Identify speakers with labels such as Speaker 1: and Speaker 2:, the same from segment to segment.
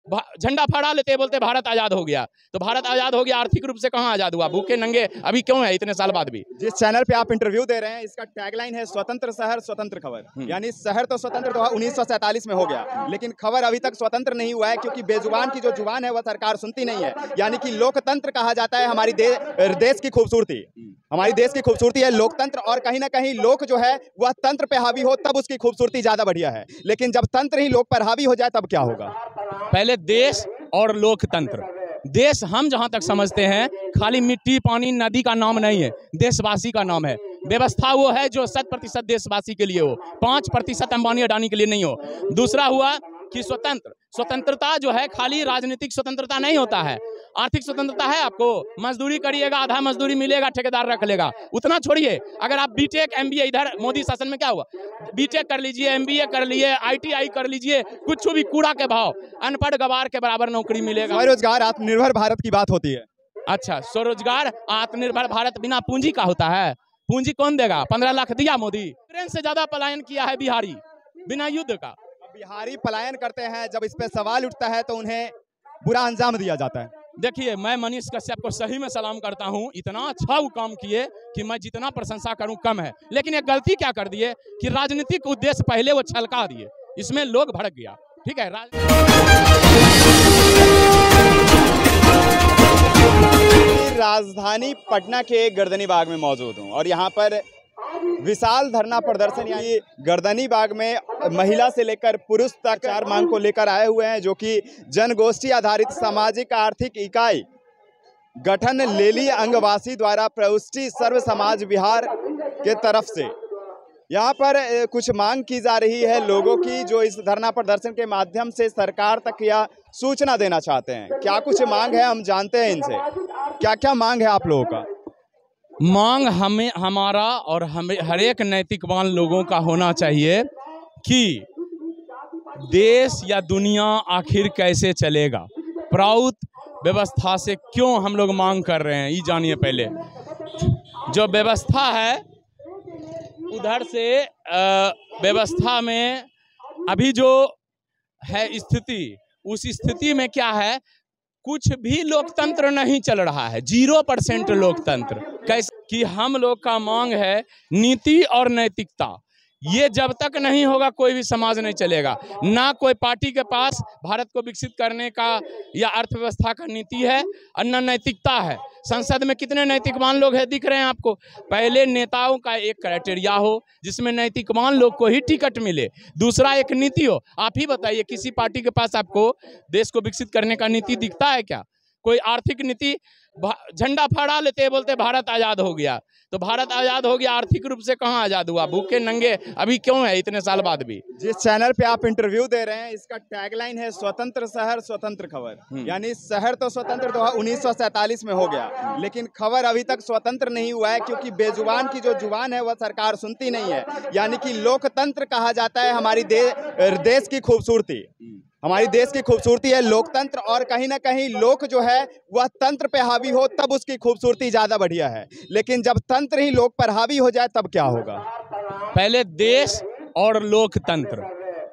Speaker 1: झंडा फहरा लेते, बोलते भारत आजाद हो गया। तो भारत आजाद हो गया, आर्थिक रूप से कहाँ आजाद हुआ? भूखे नंगे अभी क्यों है इतने साल बाद भी?
Speaker 2: जिस चैनल पे आप इंटरव्यू दे रहे हैं, इसका टैगलाइन है स्वतंत्र शहर स्वतंत्र खबर। यानी शहर तो स्वतंत्र तो 1947 में हो गया, लेकिन खबर अभी तक स्वतंत्र नहीं हुआ है, क्योंकि बेजुबान की जो जुबान है वह सरकार सुनती नहीं है। यानी कि लोकतंत्र कहा जाता है हमारी देश की खूबसूरती। हमारी देश की खूबसूरती है लोकतंत्र, और कहीं ना कहीं लोक जो है वह तंत्र पे हावी हो तब उसकी खूबसूरती ज्यादा बढ़िया है। लेकिन जब तंत्र ही लोक पर हावी हो जाए तब क्या होगा?
Speaker 1: पहले देश और लोकतंत्र। देश हम जहां तक समझते हैं खाली मिट्टी पानी नदी का नाम नहीं है, देशवासी का नाम है। व्यवस्था वो है जो 100% देशवासी के लिए हो, 5% अंबानी अडानी के लिए नहीं हो। दूसरा हुआ कि स्वतंत्रता जो है खाली राजनीतिक स्वतंत्रता नहीं होता है, आर्थिक स्वतंत्रता है। आपको मजदूरी करिएगा, आधा मजदूरी मिलेगा, ठेकेदार रख लेगा, उतना छोड़िए। अगर आप बीटेक एमबीए, इधर मोदी शासन में क्या हुआ, बीटेक कर लीजिए, एमबीए कर लिए, आईटीआई कर लीजिए, कुछ भी कूड़ा के भाव, अनपढ़ गवार के बराबर नौकरी मिलेगा।
Speaker 2: स्वरोजगार आत्मनिर्भर भारत की बात होती है।
Speaker 1: अच्छा, स्वरोजगार आत्मनिर्भर भारत बिना पूंजी का होता है? पूंजी कौन देगा? 15 लाख दिया मोदी। ट्रेन से ज्यादा पलायन किया है बिहारी बिना युद्ध का।
Speaker 2: बिहारी पलायन करते हैं, जब इस पे सवाल उठता है तो उन्हें बुरा अंजाम दिया जाता है।
Speaker 1: देखिए, मैं मनीष कश्यप को सही में सलाम करता हूं, इतना अच्छा वो काम किए कि मैं जितना प्रशंसा करूं कम है। लेकिन एक गलती क्या कर दिए कि राजनीतिक उद्देश्य पहले वो छलका दिए, इसमें लोग भड़क गया। ठीक है,
Speaker 2: राजधानी पटना के गर्दनी बाग में मौजूद हूं, और यहाँ पर विशाल धरना प्रदर्शन, यानी गर्दनी बाग में महिला से लेकर पुरुष तक 4 मांग को लेकर आए हुए हैं, जो कि जनगोष्ठी आधारित सामाजिक आर्थिक इकाई गठन लेली अंगवासी द्वारा प्रविष्टि सर्व समाज बिहार के तरफ से यहाँ पर कुछ मांग की जा रही है लोगों की, जो इस धरना प्रदर्शन के माध्यम से सरकार तक यह सूचना देना चाहते हैं। क्या कुछ मांग है, हम जानते हैं इनसे। क्या क्या मांग है आप लोगों का?
Speaker 1: मांग हमें, हमारा और हमें हर एक नैतिकवान लोगों का होना चाहिए कि देश या दुनिया आखिर कैसे चलेगा, प्राउत व्यवस्था से क्यों हम लोग मांग कर रहे हैं, ये जानिए। पहले जो व्यवस्था है उधर से व्यवस्था में अभी जो है स्थिति, उस स्थिति में क्या है, कुछ भी लोकतंत्र नहीं चल रहा है, 0% लोकतंत्र। कैसे कि हम लोग का मांग है नीति और नैतिकता। ये जब तक नहीं होगा कोई भी समाज नहीं चलेगा। ना कोई पार्टी के पास भारत को विकसित करने का या अर्थव्यवस्था का नीति है, और न नैतिकता है। संसद में कितने नैतिकवान लोग हैं दिख रहे हैं आपको? पहले नेताओं का एक क्राइटेरिया हो जिसमें नैतिकवान लोग को ही टिकट मिले, दूसरा एक नीति हो। आप ही बताइए, किसी पार्टी के पास आपको देश को विकसित करने का नीति दिखता है क्या? कोई आर्थिक नीति? झंडा फहरा लेते, बोलते भारत आजाद हो गया। तो भारत आजाद हो गया, आर्थिक रूप से कहाँ आजाद हुआ? भूखे नंगे अभी क्यों है इतने साल बाद भी?
Speaker 2: जिस चैनल पे आप इंटरव्यू दे रहे हैं, इसका टैगलाइन है स्वतंत्र शहर स्वतंत्र खबर। यानी शहर तो स्वतंत्र तो 1947 में हो गया, लेकिन खबर अभी तक स्वतंत्र नहीं हुआ है, क्योंकि बेजुबान की जो जुबान है वह सरकार सुनती नहीं है। यानी कि लोकतंत्र कहा जाता है हमारी देश की खूबसूरती। हमारी देश की खूबसूरती है लोकतंत्र, और कहीं ना कहीं लोक जो है वह तंत्र पे हावी हो तब उसकी खूबसूरती ज्यादा बढ़िया है। लेकिन जब तंत्र ही लोक पर हावी हो जाए तब क्या होगा?
Speaker 1: पहले देश और लोकतंत्र।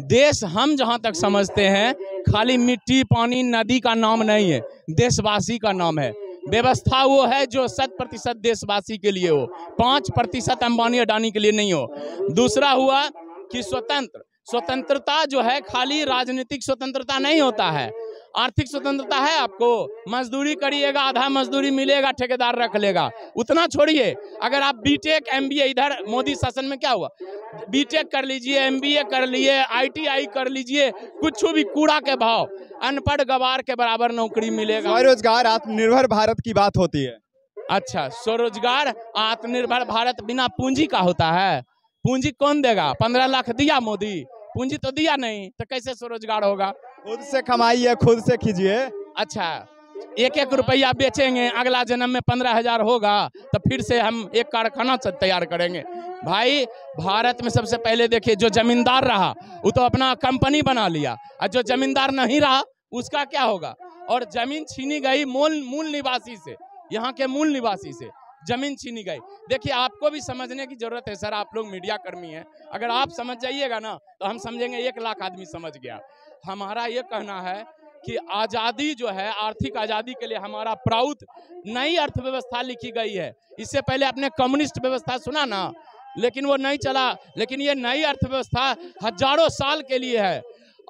Speaker 1: देश हम जहां तक समझते हैं खाली मिट्टी पानी नदी का नाम नहीं है, देशवासी का नाम है। व्यवस्था वो है जो 100% देशवासी के लिए हो, 5% अंबानी अडानी के लिए नहीं हो। दूसरा हुआ कि स्वतंत्रता जो है खाली राजनीतिक स्वतंत्रता नहीं होता है, आर्थिक स्वतंत्रता है। आपको मजदूरी करिएगा, आधा मजदूरी मिलेगा, ठेकेदार रख लेगा, उतना छोड़िए। अगर आप बीटेक एमबीए, इधर मोदी शासन में क्या हुआ, बीटेक कर लीजिए, एमबीए कर लिए, आईटीआई कर लीजिए, कुछ भी कूड़ा के भाव, अनपढ़ गवार के बराबर नौकरी मिलेगा।
Speaker 2: स्वरोजगार आत्मनिर्भर भारत की बात होती है।
Speaker 1: अच्छा, स्वरोजगार आत्मनिर्भर भारत बिना पूंजी का होता है? पूंजी कौन देगा? 15 लाख दिया मोदी, पूंजी तो दिया नहीं, तो कैसे स्वरोजगार होगा?
Speaker 2: खुद से कमाइए, खुद से कीजिए।
Speaker 1: अच्छा, 1-1 रुपया बेचेंगे, अगला जन्म में 15,000 होगा, तो फिर से हम एक कारखाना तैयार करेंगे। भाई, भारत में सबसे पहले देखिए, जो जमींदार रहा वो तो अपना कंपनी बना लिया, और जो जमींदार नहीं रहा उसका क्या होगा? और जमीन छीनी गई मूल निवासी से, यहाँ के मूल निवासी से जमीन छीनी गई। देखिए, आपको भी समझने की जरूरत है सर, आप लोग मीडिया कर्मी हैं। अगर आप समझ जाइएगा ना तो हम समझेंगे 1 लाख आदमी समझ गया। हमारा ये कहना है कि आज़ादी जो है, आर्थिक आज़ादी के लिए हमारा प्रारूप नई अर्थव्यवस्था लिखी गई है। इससे पहले आपने कम्युनिस्ट व्यवस्था सुना ना, लेकिन वो नहीं चला। लेकिन ये नई अर्थव्यवस्था हजारों साल के लिए है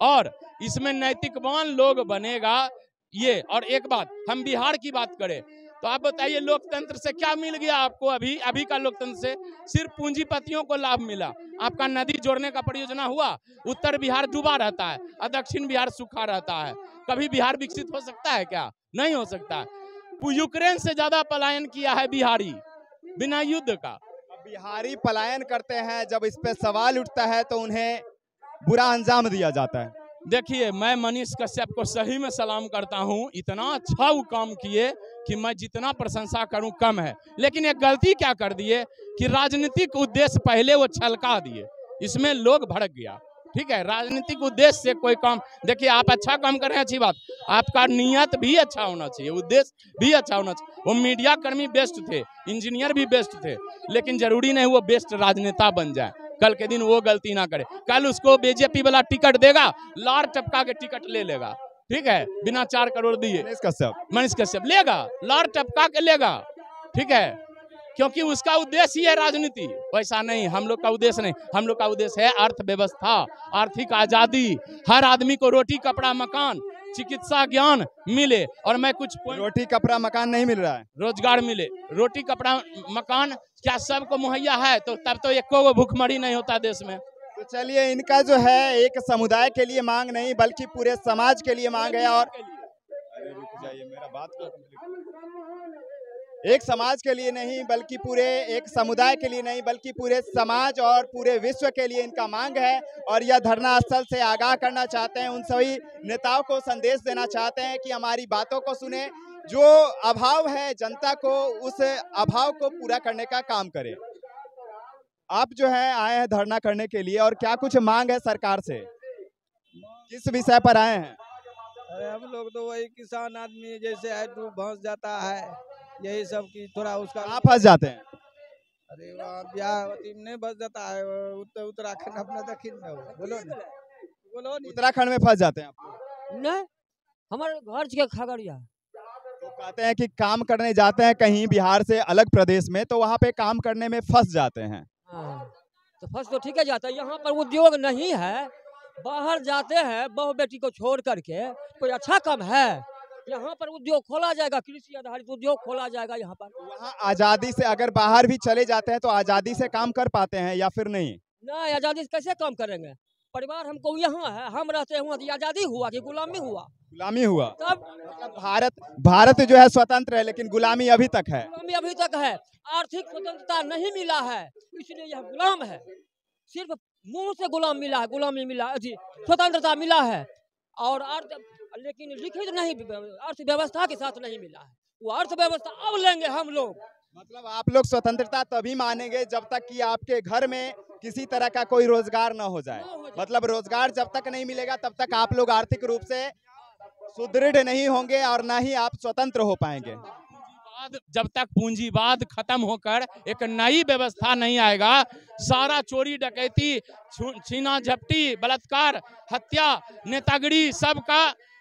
Speaker 1: और इसमें नैतिकवान लोग बनेगा ये। और एक बात, हम बिहार की बात करें तो आप बताइए लोकतंत्र से क्या मिल गया आपको? अभी का लोकतंत्र से सिर्फ पूंजीपतियों को लाभ मिला। आपका नदी जोड़ने का परियोजना हुआ, उत्तर बिहार डूबा रहता है और दक्षिण बिहार सूखा रहता है। कभी बिहार विकसित हो सकता है क्या? नहीं हो सकता है। यूक्रेन से ज्यादा पलायन किया है बिहारी बिना युद्ध का।
Speaker 2: बिहारी पलायन करते हैं, जब इस पे सवाल उठता है तो उन्हें बुरा अंजाम दिया जाता है।
Speaker 1: देखिए, मैं मनीष कश्यप को सही में सलाम करता हूं। इतना अच्छा वो काम किए कि मैं जितना प्रशंसा करूं कम है। लेकिन एक गलती क्या कर दिए कि राजनीतिक उद्देश्य पहले वो छलका दिए, इसमें लोग भड़क गया। ठीक है, राजनीतिक उद्देश्य से कोई काम, देखिए आप अच्छा काम कर रहे हैं, अच्छी बात, आपका नियत भी अच्छा होना चाहिए, उद्देश्य भी अच्छा होना चाहिए। वो मीडिया कर्मी बेस्ट थे, इंजीनियर भी बेस्ट थे, लेकिन जरूरी नहीं वो बेस्ट राजनेता बन जाए। कल के दिन वो गलती ना करे। कल उसको बीजेपी वाला टिकट देगा, लार टपका के टिकट ले लेगा। ठीक है, बिना 4 करोड़ दिए मनीष कश्यप लेगा, लार टपका के लेगा। ठीक है, क्योंकि उसका उद्देश्य ही है राजनीति। वैसा नहीं, हम लोग का उद्देश्य नहीं। हम लोग का उद्देश्य है अर्थव्यवस्था, आर्थिक आजादी, हर आदमी को रोटी कपड़ा मकान चिकित्सा ज्ञान मिले। और मैं कुछ
Speaker 2: रोटी कपड़ा मकान नहीं मिल रहा है,
Speaker 1: रोजगार मिले। रोटी कपड़ा मकान क्या सबको मुहैया है? तो तब तो एको वो भूखमरी नहीं होता देश में।
Speaker 2: तो चलिए, इनका जो है एक समुदाय के लिए मांग नहीं बल्कि पूरे समाज के लिए मांग है। और अरे रुक जाइए, मेरा बात को एक समाज के लिए नहीं बल्कि पूरे एक समुदाय के लिए नहीं बल्कि पूरे समाज और पूरे विश्व के लिए इनका मांग है। और यह धरना स्थल से आगाह करना चाहते हैं, उन सभी नेताओं को संदेश देना चाहते हैं कि हमारी बातों को सुने, जो अभाव है जनता को, उस अभाव को पूरा करने का काम करें। आप जो है आए हैं धरना करने के लिए, और क्या कुछ मांग है सरकार से? किस विषय पर आए हैं?
Speaker 3: अरे हम लोग तो वही किसान आदमी, जैसे है डूब फंस जाता है, यही सब की थोड़ा उसका।
Speaker 2: आप फंस जाते हैं?
Speaker 3: अरे वहाँ बिहार नहीं फंस जाता है, उत्तराखंड अपना दक्षिण में हो। बोलो नहीं।
Speaker 2: उत्तराखंड में फंस जाते हैं आप?
Speaker 4: नहीं, हमारे घर के खगड़िया।
Speaker 2: तो कहते हैं कि काम करने जाते हैं कहीं बिहार से अलग प्रदेश में, तो वहाँ पे काम करने में फंस जाते हैं।
Speaker 4: हाँ, तो फंस तो ठीक है जाता है। यहाँ पर उद्योग नहीं है, बाहर जाते हैं बहू बेटी को छोड़ करके। कोई अच्छा काम है? यहाँ पर उद्योग खोला जाएगा, कृषि आधारित उद्योग खोला जाएगा यहाँ पर।
Speaker 2: वहाँ आजादी से अगर बाहर भी चले जाते हैं तो आजादी से काम कर पाते हैं या फिर नहीं?
Speaker 4: नहीं, आजादी से कैसे काम करेंगे? परिवार हमको यहाँ है, हम रहते हैं वहाँ। आजादी हुआ कि गुलामी हुआ?
Speaker 2: गुलामी हुआ।
Speaker 4: तब
Speaker 2: मतलब भारत जो है स्वतंत्र है, लेकिन गुलामी अभी तक है।
Speaker 4: गुलामी अभी तक है। आर्थिक स्वतंत्रता नहीं मिला है, इसलिए यह गुलाम है। सिर्फ मुंह से गुलाम मिला है, गुलामी मिला जी, स्वतंत्रता मिला है और लेकिन लिखित नहीं, अर्थव्यवस्था के साथ नहीं मिला है। वो अर्थव्यवस्था अब लेंगे हम लोग।
Speaker 2: मतलब आप लोग स्वतंत्रता तभी मानेंगे जब तक कि आपके घर में किसी तरह का कोई रोजगार न हो जाए। मतलब रोजगार जब तक नहीं मिलेगा तब तक आप लोग आर्थिक रूप से सुदृढ़ नहीं होंगे और ना ही आप स्वतंत्र हो पाएंगे।
Speaker 1: जब तक पूंजीवाद खत्म होकर एक नई व्यवस्था नहीं आएगा, सारा चोरी डकैती छीना झपटी बलात्कार हत्या नेतागिरी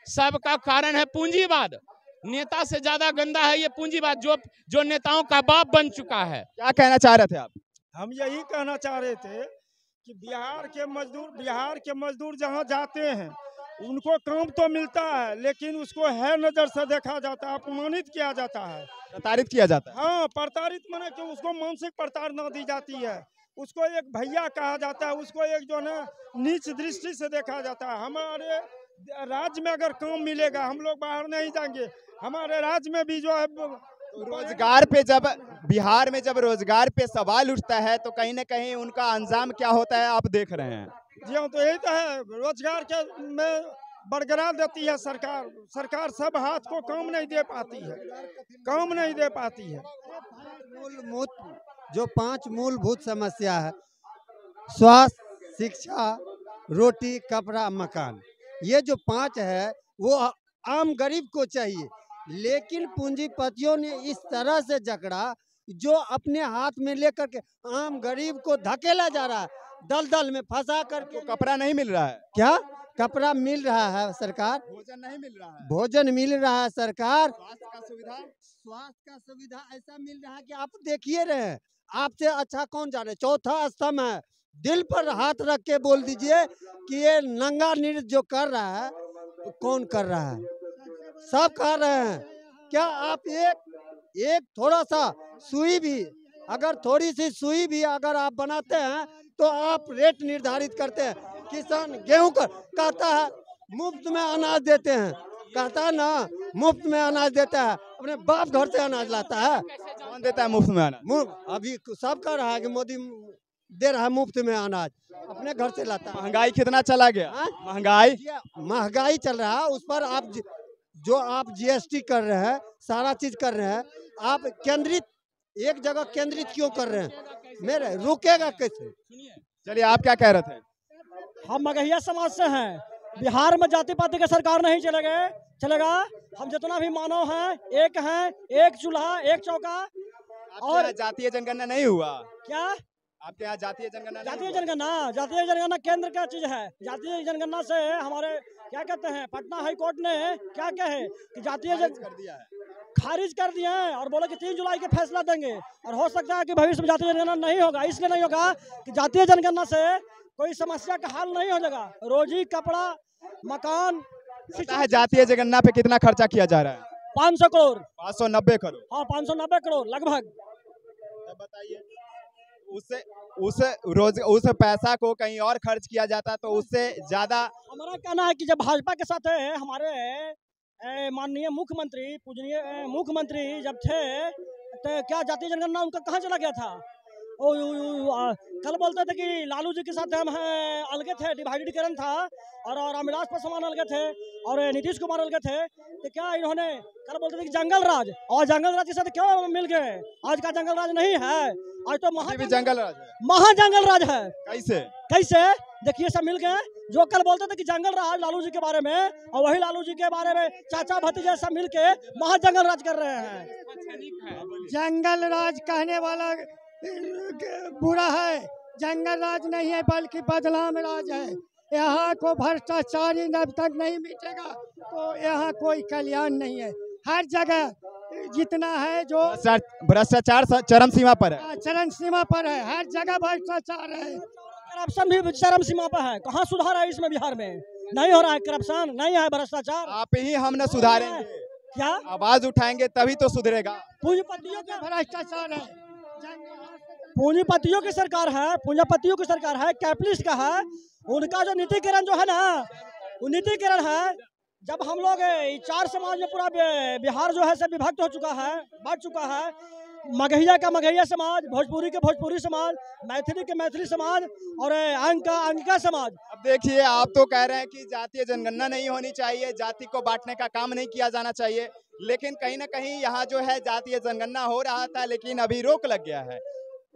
Speaker 1: सबका कारण है पूंजीवाद। नेता से ज्यादा गंदा है ये पूंजीवाद, जो नेताओं का बाप बन चुका है।
Speaker 2: क्या कहना चाह रहे थे आप?
Speaker 3: हम यही कहना चाह रहे थे कि बिहार के मजदूर जहाँ जाते हैं उनको काम तो मिलता है, लेकिन उसको है नजर से देखा जाता है, अपमानित किया जाता है,
Speaker 2: प्रताड़ित किया जाता है।
Speaker 3: हाँ, प्रताड़ित माने कि उसको मानसिक प्रताड़ना दी जाती है, उसको एक भैया कहा जाता है, उसको एक जो है नीच दृष्टि से देखा जाता है। हमारे राज्य में अगर काम मिलेगा हम लोग बाहर नहीं जाएंगे। हमारे राज्य में भी जो है
Speaker 2: रोजगार पे, जब बिहार में जब रोजगार पे सवाल उठता है तो कहीं ना कहीं उनका अंजाम क्या होता है आप देख रहे हैं।
Speaker 3: जी हाँ, तो यही तो है, रोजगार के में बरकरार देती है सरकार सब हाथ को काम नहीं दे पाती है।
Speaker 5: जो 5 मूलभूत समस्या है, स्वास्थ्य, शिक्षा, रोटी, कपड़ा, मकान, ये जो 5 है वो आम गरीब को चाहिए, लेकिन पूंजीपतियों ने इस तरह से जकड़ा जो अपने हाथ में लेकर के आम गरीब को धकेला जा रहा है, दलदल में फंसा करके।
Speaker 2: कपड़ा नहीं मिल रहा है
Speaker 5: क्या? कपड़ा मिल रहा है सरकार,
Speaker 2: भोजन नहीं मिल रहा है,
Speaker 5: भोजन मिल रहा है सरकार,
Speaker 2: स्वास्थ्य का सुविधा
Speaker 5: ऐसा मिल रहा है कि आप देखिए रहे हैं, आपसे अच्छा कौन जाने। चौथा स्तंभ है, दिल पर हाथ रख के बोल दीजिए कि ये नंगा नृत्य जो कर रहा है कौन कर रहा है? सब कर रहे हैं। क्या आप एक थोड़ा सा सुई भी, अगर थोड़ी सी सुई भी अगर आप बनाते हैं तो आप रेट निर्धारित करते हैं। किसान गेहूं कहता है मुफ्त में अनाज देते हैं, कहता है ना मुफ्त में अनाज देता है, अपने बाप घर से अनाज लाता है।
Speaker 2: कौन देता है मुफ्त में अनाज?
Speaker 5: अभी सब कह रहा है कि मोदी दे रहा है मुफ्त में अनाज, अपने घर से लाता है।
Speaker 2: महंगाई कितना चला गया?
Speaker 5: महंगाई चल रहा है, उस पर आप जो आप जीएसटी कर रहे हैं, सारा चीज कर रहे हैं, आप केंद्रित एक जगह केंद्रित क्यों कर रहे हैं? मेरे रुकेगा कैसे?
Speaker 2: चलिए, आप क्या कह रहे थे?
Speaker 6: हम मगहिया समाज से हैं। बिहार में जाति पाति का सरकार नहीं चलेगा। हम जितना भी मानव हैं, एक चूल्हा एक चौका।
Speaker 2: और जातीय जनगणना नहीं हुआ
Speaker 6: क्या?
Speaker 2: आपके यहाँ जातीय जनगणना?
Speaker 6: जातीय जनगणना केंद्र का चीज है। जातीय जनगणना से हमारे क्या कहते हैं, पटना हाई कोर्ट ने क्या कहे कि जातीय खारिज कर दिए हैं और बोले कि 3 जुलाई के फैसला देंगे। और हो सकता है कि भविष्य में जातीय जनगणना नहीं होगा। इसलिए नहीं होगा कि जातीय जनगणना से कोई समस्या का हल नहीं हो जाएगा। रोजी, कपड़ा, मकान।
Speaker 2: पता है जातीय जनगणना पे कितना खर्चा किया जा रहा है?
Speaker 6: 500 करोड़
Speaker 2: 590 करोड़।
Speaker 6: हाँ, 590 करोड़ लगभग।
Speaker 2: बताइए, उस पैसा को कहीं और खर्च किया जाता तो उससे ज्यादा।
Speaker 6: हमारा कहना है कि जब भाजपा के साथ हमारे माननीय मुख्यमंत्री, पूजनीय मुख्यमंत्री जब थे तो क्या जातीय जनगणना उनका कहाँ चला गया था? कल बोलते थे कि लालू जी के साथ हम अलगे थे, डिवाइडेडकरण था, और रामविलास पासवान अलगे थे और नीतीश कुमार अलगे थे। तो क्या इन्होंने कल बोलते थे कि जंगल राज, और जंगल राज के साथ क्यों मिल गए? आज का जंगल राज नहीं है, आज तो
Speaker 2: जंगल राज है,
Speaker 6: महाजंगल राज है।
Speaker 2: कैसे
Speaker 6: देखिए, सब मिल गए। जो कल बोलते थे कि जंगल राज लालू जी के बारे में, और वही लालू जी के बारे में चाचा भतीजे सब मिल के महाजंगल राज कर रहे हैं।
Speaker 3: जंगल राज कहने वाला बुरा है, जंगल राज नहीं है बल्कि बदलाम राज है। यहाँ को भ्रष्टाचारी जब तक नहीं मिटेगा तो यहाँ कोई कल्याण नहीं है। हर जगह जितना है जो
Speaker 2: भ्रष्टाचार चरम सीमा पर है,
Speaker 3: चरम सीमा पर है, हर जगह भ्रष्टाचार है,
Speaker 6: करप्शन भी चरम सीमा पर है। कहाँ सुधार है इसमें? बिहार में नहीं हो रहा है, करप्शन नहीं है, भ्रष्टाचार।
Speaker 2: आप ही हम न सुधारेंगे,
Speaker 6: क्या
Speaker 2: आवाज उठाएंगे तभी तो सुधरेगा।
Speaker 3: पूंजीपतियों का भ्रष्टाचार है,
Speaker 6: पूंजीपतियों की सरकार है, पूंजीपतियों की सरकार है, कैपिटलिस्ट का है। उनका जो नीतिकरण जो है ना, वो नीतिकरण है। जब हम लोग 4 समाज में पूरा बिहार जो है सब विभक्त हो चुका है, बढ़ चुका है। मगहिया का मगहिया समाज, भोजपुरी के भोजपुरी समाज, मैथिली के मैथिली समाज, और अंग का अंगिका समाज।
Speaker 2: अब देखिए, आप तो कह रहे हैं कि जातीय जनगणना नहीं होनी चाहिए, जाति को बांटने का काम नहीं किया जाना चाहिए, लेकिन कहीं ना कहीं यहाँ जो है जातीय जनगणना हो रहा था, लेकिन अभी रोक लग गया है।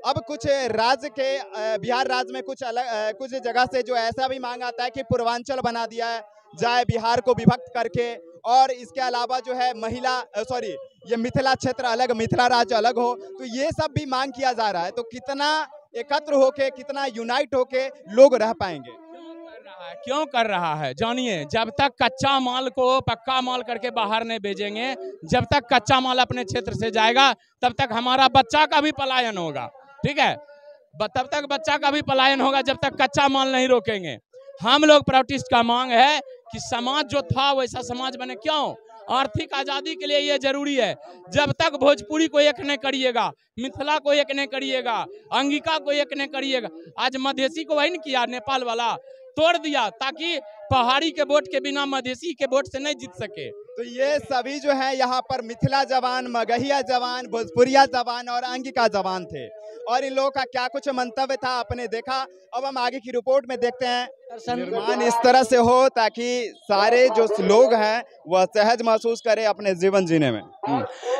Speaker 2: अब कुछ राज्य के बिहार राज्य में कुछ जगह से जो ऐसा भी मांग आता है कि पूर्वांचल बना दिया जाए बिहार को विभक्त करके, और इसके अलावा जो है ये मिथिला क्षेत्र अलग, मिथिला राज्य अलग हो। तो ये सब भी मांग किया जा रहा है। तो कितना एकत्र होके, कितना यूनाइट होके लोग रह पाएंगे?
Speaker 1: क्यों कर रहा है? जानिए, जब तक कच्चा माल को पक्का माल करके बाहर नहीं भेजेंगे, जब तक कच्चा माल अपने क्षेत्र से जाएगा, तब तक हमारा बच्चा का भी पलायन होगा। ठीक है, तब तक बच्चा का भी पलायन होगा जब तक कच्चा माल नहीं रोकेंगे। हम लोग प्राइवेटिस्ट का मांग है कि समाज जो था वैसा समाज बने। क्यों? आर्थिक आज़ादी के लिए ये जरूरी है। जब तक भोजपुरी को एक नहीं करिएगा, मिथिला को एक नहीं करिएगा, अंगिका को एक नहीं करिएगा। आज मधेसी को वही नहीं किया, नेपाल वाला तोड़ दिया, ताकि पहाड़ी के वोट के बिना मधेसी के वोट से नहीं जीत सके।
Speaker 2: तो ये सभी जो है यहाँ पर मिथिला जवान, मगहिया जवान, भोजपुरिया जवान और अंगिका जवान थे, और इन लोगों का क्या कुछ मंतव्य था आपने देखा। अब हम आगे की रिपोर्ट में देखते हैं। निर्माण इस तरह से हो ताकि सारे जो लोग हैं वह सहज महसूस करें अपने जीवन जीने में।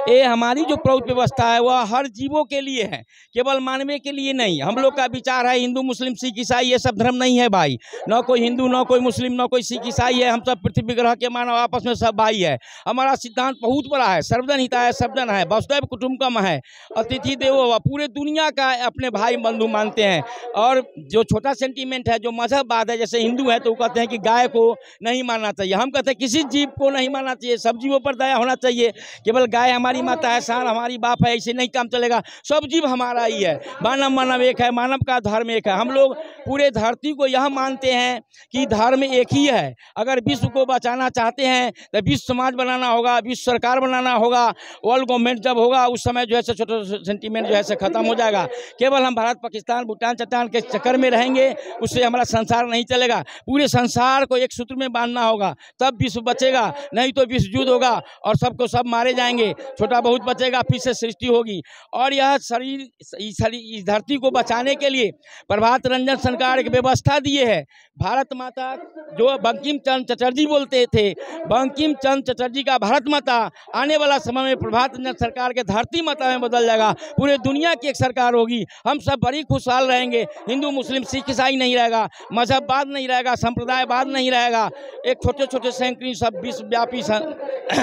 Speaker 7: ये हमारी जो प्रौद्ध व्यवस्था है वह हर जीवों के लिए है, केवल मानवीय के लिए नहीं। हम लोग का विचार है हिंदू मुस्लिम सिख ईसाई ये सब धर्म नहीं है भाई। न कोई हिंदू, न कोई मुस्लिम, न कोई सिख ईसाई है। हम सब पृथ्वी ग्रह के मानव आपस में सब भाई है। हमारा सिद्धांत बहुत बड़ा है, सर्वजन हिताय सर्वजन है, वसुधैव कुटुम्बकम है, अतिथि देवो भव। पूरे दुनिया का अपने भाई बंधु मानते हैं। और जो छोटा सेंटीमेंट है, जो मजहबवाद है, है। जैसे हिंदू है तो वो कहते हैं कि गाय को नहीं मारना चाहिए, हम कहते हैं किसी जीव को नहीं मारना चाहिए, सब जीवों पर दया होना चाहिए। केवल गाय हमारी माता है, सांड हमारी बाप है, ऐसे नहीं काम चलेगा। सब जीव हमारा ही है, मानव एक है, मानव का धर्म एक है। हम लोग पूरे धरती को यह मानते हैं कि धर्म एक ही है। अगर विश्व को बचाना चाहते हैं तो विश्व समाज बनाना होगा, विश्व सरकार बनाना होगा। वर्ल्ड गवर्नमेंट जब होगा उस समय जो है छोटा सेंटीमेंट जो है खत्म हो जाएगा। केवल हम भारत, पाकिस्तान, भूटान, चट्टान के चक्कर में रहेंगे, उससे हमारा संसार नहीं चलेगा। पूरे संसार को एक सूत्र में बांधना होगा, तब विश्व बचेगा, नहीं तो विश्व युद्ध होगा और सबको सब मारे जाएंगे, छोटा बहुत बचेगा, फिर से सृष्टि होगी। और यह शरीर इस धरती को बचाने के लिए प्रभात रंजन सरकार एक व्यवस्था दिए है। भारत माता जो बंकिम चंद्र चटर्जी बोलते थे, बंकिम चंद्र चटर्जी का भारत माता आने वाला समय में प्रभात रंजन सरकार के धरती माता में बदल जाएगा। पूरे दुनिया की एक सरकार होगी, हम सब बड़ी खुशहाल रहेंगे। हिंदू मुस्लिम सिख ईसाई नहीं रहेगा, मजहबवाद नहीं रहेगा, संप्रदायवाद नहीं रहेगा। एक छोटे छोटे सैंकड़ी सब विश्वव्यापी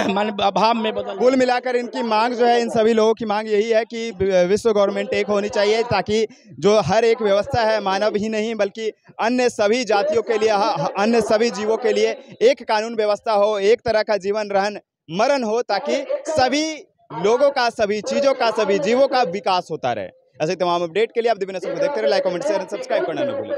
Speaker 7: मान भाव में बदल।
Speaker 2: कुल मिलाकर इनकी मांग जो है, इन सभी लोगों की मांग यही है कि विश्व गवर्नमेंट एक होनी चाहिए, ताकि जो हर एक व्यवस्था है मानव ही नहीं बल्कि अन्य सभी जातियों के लिए, अन्य सभी जीवों के लिए एक कानून व्यवस्था हो, एक तरह का जीवन रहन मरण हो, ताकि सभी लोगों का, सभी चीजों का, सभी जीवों का विकास होता रहे। ऐसे तमाम अपडेट के लिए आप दिव्य नेशन को देखते रहे, लाइक कमेंट शेयर सब्सक्राइब करना न भूलें।